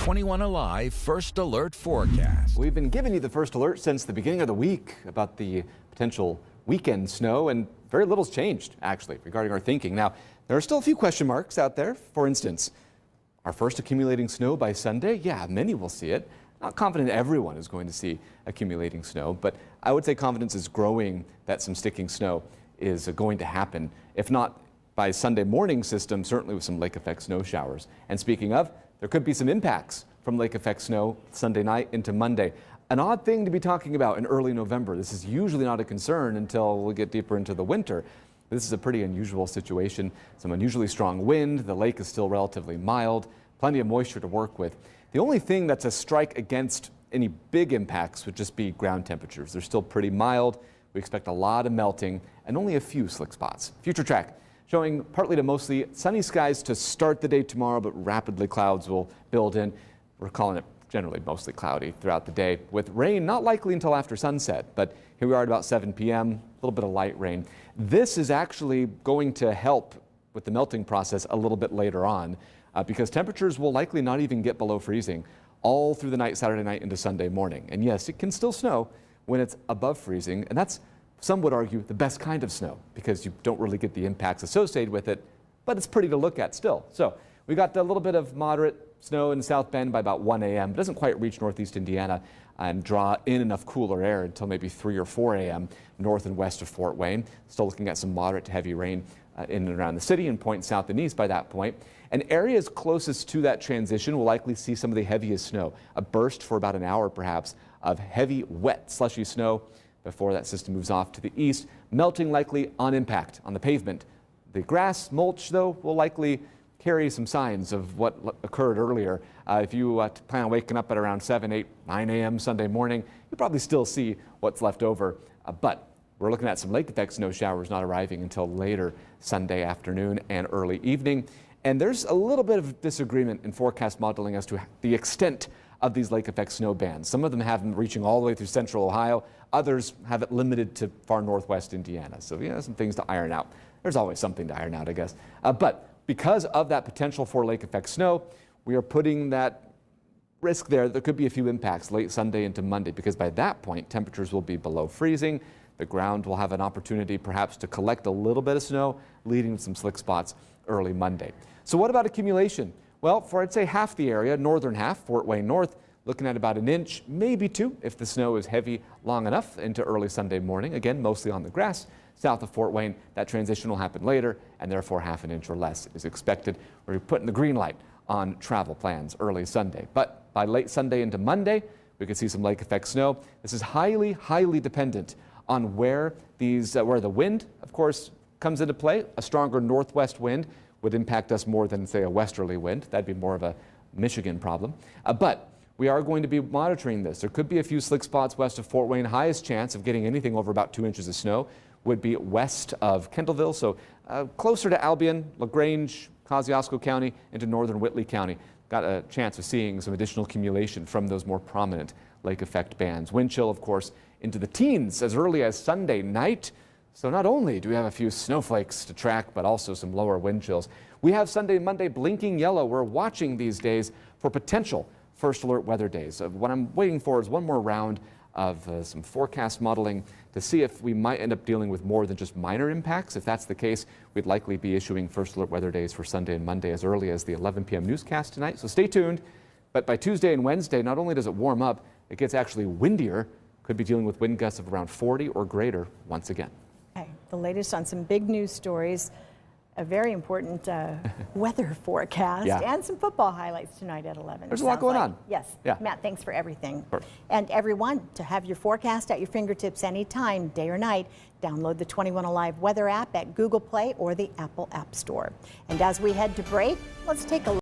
21 Alive First Alert Forecast. We've been giving you the first alert since the beginning of the week about the potential weekend snow, and very little's changed, actually, regarding our thinking. Now, there are still a few question marks out there. For instance, our first accumulating snow by Sunday? Yeah, many will see it. Not confident everyone is going to see accumulating snow, but I would say confidence is growing that some sticking snow is going to happen. If not by Sunday morning system, certainly with some lake effect snow showers. And speaking of, there could be some impacts from lake effect snow Sunday night into Monday. An odd thing to be talking about in early November. This is usually not a concern until we get deeper into the winter. This is a pretty unusual situation. Some unusually strong wind. The lake is still relatively mild. Plenty of moisture to work with. The only thing that's a strike against any big impacts would just be ground temperatures. They're still pretty mild. We expect a lot of melting and only a few slick spots. Future track showing partly to mostly sunny skies to start the day tomorrow, but rapidly clouds will build in. We're calling it generally mostly cloudy throughout the day, with rain not likely until after sunset. But here we are at about 7 p.m., a little bit of light rain. This is actually going to help with the melting process a little bit later on, because temperatures will likely not even get below freezing all through the night, Saturday night into Sunday morning. And yes, it can still snow when it's above freezing, and that's, some would argue, the best kind of snow because you don't really get the impacts associated with it, but it's pretty to look at still. So we got a little bit of moderate snow in South Bend by about 1 a.m. It doesn't quite reach northeast Indiana and draw in enough cooler air until maybe 3 or 4 a.m. north and west of Fort Wayne. Still looking at some moderate to heavy rain in and around the city and points south and east by that point. And areas closest to that transition will likely see some of the heaviest snow, a burst for about an hour perhaps of heavy, wet, slushy snow before that system moves off to the east, melting likely on impact on the pavement. The grass mulch, though, will likely carry some signs of what occurred earlier. If you plan on waking up at around 7, 8, 9 a.m. Sunday morning, you'll probably still see what's left over. But we're looking at some lake effect snow showers not arriving until later Sunday afternoon and early evening. And there's a little bit of disagreement in forecast modeling as to the extent of these lake effect snow bands. Some of them have them reaching all the way through central Ohio. Others have it limited to far northwest Indiana. So, some things to iron out. There's always something to iron out, I guess. But because of that potential for lake effect snow, we are putting that risk there. There could be a few impacts late Sunday into Monday, because by that point, temperatures will be below freezing. The ground will have an opportunity perhaps to collect a little bit of snow, leading to some slick spots early Monday. So what about accumulation? Well, for I'd say half the area, northern half, Fort Wayne North, looking at about an inch, maybe 2, if the snow is heavy long enough into early Sunday morning. Again, mostly on the grass. South of Fort Wayne, that transition will happen later, and therefore half an inch or less is expected. We're putting the green light on travel plans early Sunday. But by late Sunday into Monday, we could see some lake effect snow. This is highly, highly dependent on where where the wind, of course, comes into play. A stronger northwest wind would impact us more than, say, a westerly wind. That'd be more of a Michigan problem. But we are going to be monitoring this. There could be a few slick spots west of Fort Wayne. Highest chance of getting anything over about 2 inches of snow would be west of Kendallville, so closer to Albion, LaGrange, Kosciuszko County, into northern Whitley County. Got a chance of seeing some additional accumulation from those more prominent lake effect bands. Wind chill, of course, into the teens as early as Sunday night. So not only do we have a few snowflakes to track, but also some lower wind chills. We have Sunday and Monday blinking yellow. We're watching these days for potential first alert weather days. What I'm waiting for is one more round of some forecast modeling to see if we might end up dealing with more than just minor impacts. If that's the case, we'd likely be issuing first alert weather days for Sunday and Monday as early as the 11 p.m. newscast tonight. So stay tuned. But by Tuesday and Wednesday, not only does it warm up, it gets actually windier. Could be dealing with wind gusts of around 40 or greater once again. Okay, the latest on some big news stories, a very important weather forecast, and some football highlights tonight at 11. There's a lot going on. Yes. Yeah. Matt, thanks for everything. Of course. And everyone, to have your forecast at your fingertips anytime, day or night, download the 21 Alive weather app at Google Play or the Apple App Store. And as we head to break, let's take a look.